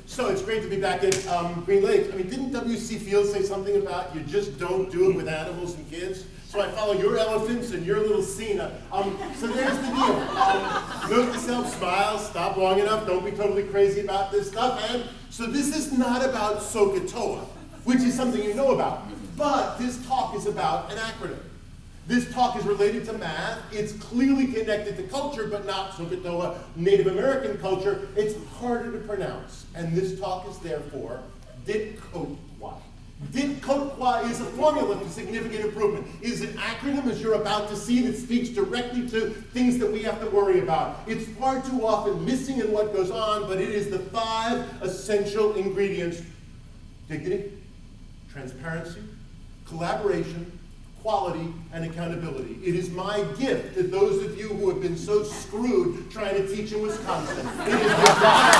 So it's great to be back at Green Lake. I mean, didn't W.C. Fields say something about you just don't do it with animals and kids? So I follow your elephants and your little Cena. So there's the deal. Note to self, smile, stop long enough, don't be totally crazy about this stuff. And so this is not about SOHCAHTOA, which is something you know about. But this talk is about an acronym. This talk is related to math. It's clearly connected to culture, but not SOHCAHTOA, Native American culture. It's harder to pronounce. And this talk is therefore DIT-COTE-QUA. DIT-COTE-QUA is a formula for significant improvement. It is an acronym, as you're about to see, that speaks directly to things that we have to worry about. It's far too often missing in what goes on, but it is the 5 essential ingredients: dignity, transparency, collaboration, quality, and accountability. It is my gift to those of you who have been so screwed trying to teach in Wisconsin. It is the job.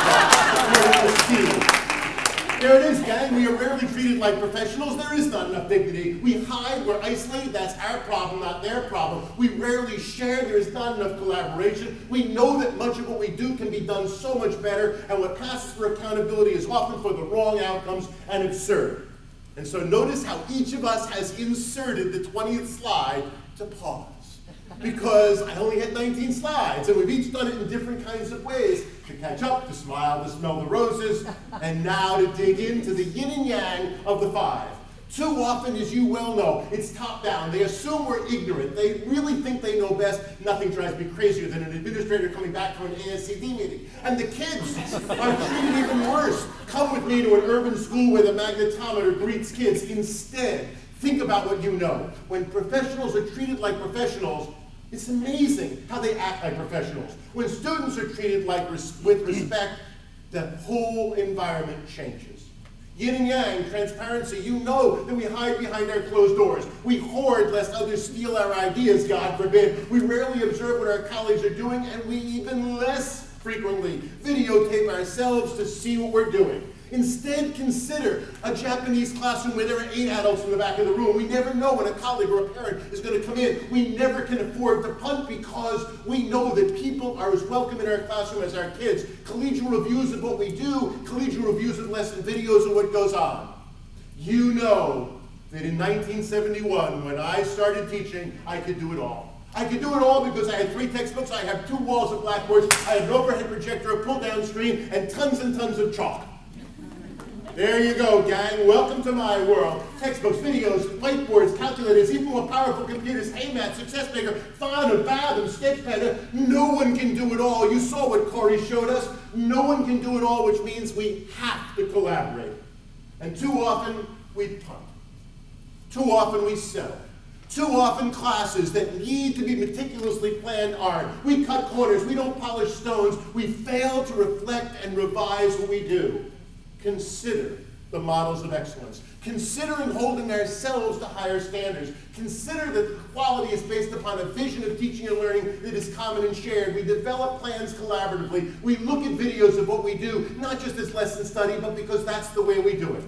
There it is, gang. We are rarely treated like professionals. There is not enough dignity. We hide, we're isolated. That's our problem, not their problem. We rarely share. There is not enough collaboration. We know that much of what we do can be done so much better, and what passes for accountability is often for the wrong outcomes and absurd. And so notice how each of us has inserted the 20th slide to pause. Because I only had 19 slides, and we've each done it in different kinds of ways: to catch up, to smile, to smell the roses, and now to dig into the yin and yang of the 5. Too often, as you well know, it's top down. They assume we're ignorant. They really think they know best. Nothing drives me crazier than an administrator coming back from an ASCD meeting. And the kids are treated even worse. Come with me to an urban school where the magnetometer greets kids. Instead, think about what you know. When professionals are treated like professionals, it's amazing how they act like professionals. When students are treated with respect, the whole environment changes. Yin and yang, transparency, you know that we hide behind our closed doors. We hoard lest others steal our ideas, God forbid. We rarely observe what our colleagues are doing, and we even less frequently videotape ourselves to see what we're doing. Instead, consider a Japanese classroom where there are 8 adults in the back of the room. We never know when a colleague or a parent is going to come in. We never can afford to punt because we know that people are as welcome in our classroom as our kids. Collegial reviews of what we do, collegial reviews of lesson videos of what goes on. You know that in 1971, when I started teaching, I could do it all. I could do it all because I had 3 textbooks, I had 2 walls of blackboards, I had an overhead projector, a pull-down screen, and tons of chalk. There you go, gang. Welcome to my world. Textbooks, videos, whiteboards, calculators, even more powerful computers, HeyMath, SuccessMaker, Fathom, Fathom, Sketchpad. No one can do it all. You saw what Corey showed us. No one can do it all, which means we have to collaborate. And too often, we punt. Too often, we settle. Too often, classes that need to be meticulously planned aren't. We cut corners. We don't polish stones. We fail to reflect and revise what we do. Consider the models of excellence. Considering holding ourselves to higher standards. Consider that the quality is based upon a vision of teaching and learning that is common and shared. We develop plans collaboratively. We look at videos of what we do, not just as lesson study, but because that's the way we do it.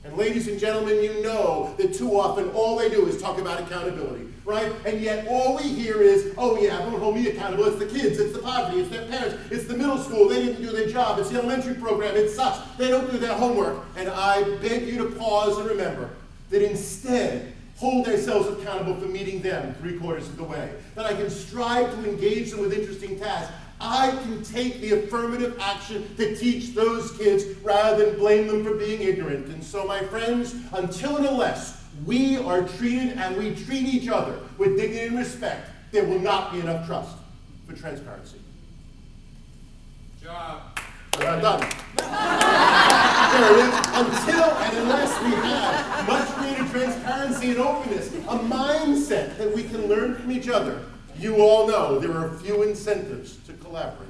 And ladies and gentlemen, you know that too often all they do is talk about accountability, right? And yet all we hear is, oh yeah, don't hold me accountable. It's the kids, it's the poverty, it's their parents, it's the middle school, they didn't do their job, it's the elementary program, it sucks, they don't do their homework. And I beg you to pause and remember that instead, hold ourselves accountable for meeting them 3/4 of the way. That I can strive to engage them with interesting tasks. I can take the affirmative action to teach those kids rather than blame them for being ignorant. And so, my friends, until and unless we are treated and we treat each other with dignity and respect, there will not be enough trust for transparency. Job. Well done. There it is. Until and unless we have much greater transparency and openness, a mindset that we can learn from each other, you all know there are few incentives to collaborate.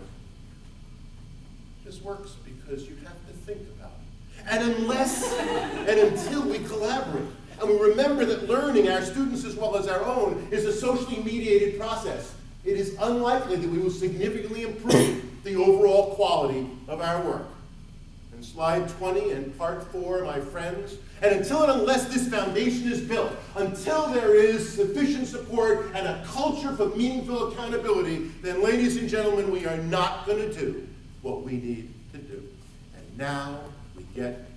This works because you have to think about it. And unless and until we collaborate, and we remember that learning, our students as well as our own, is a socially mediated process, it is unlikely that we will significantly improve the overall quality of our work. And slide 20 and part 4, my friends, and until and unless this foundation is built, until there is sufficient support and a culture for meaningful accountability, then ladies and gentlemen, we are not going to do what we need to do. And now we get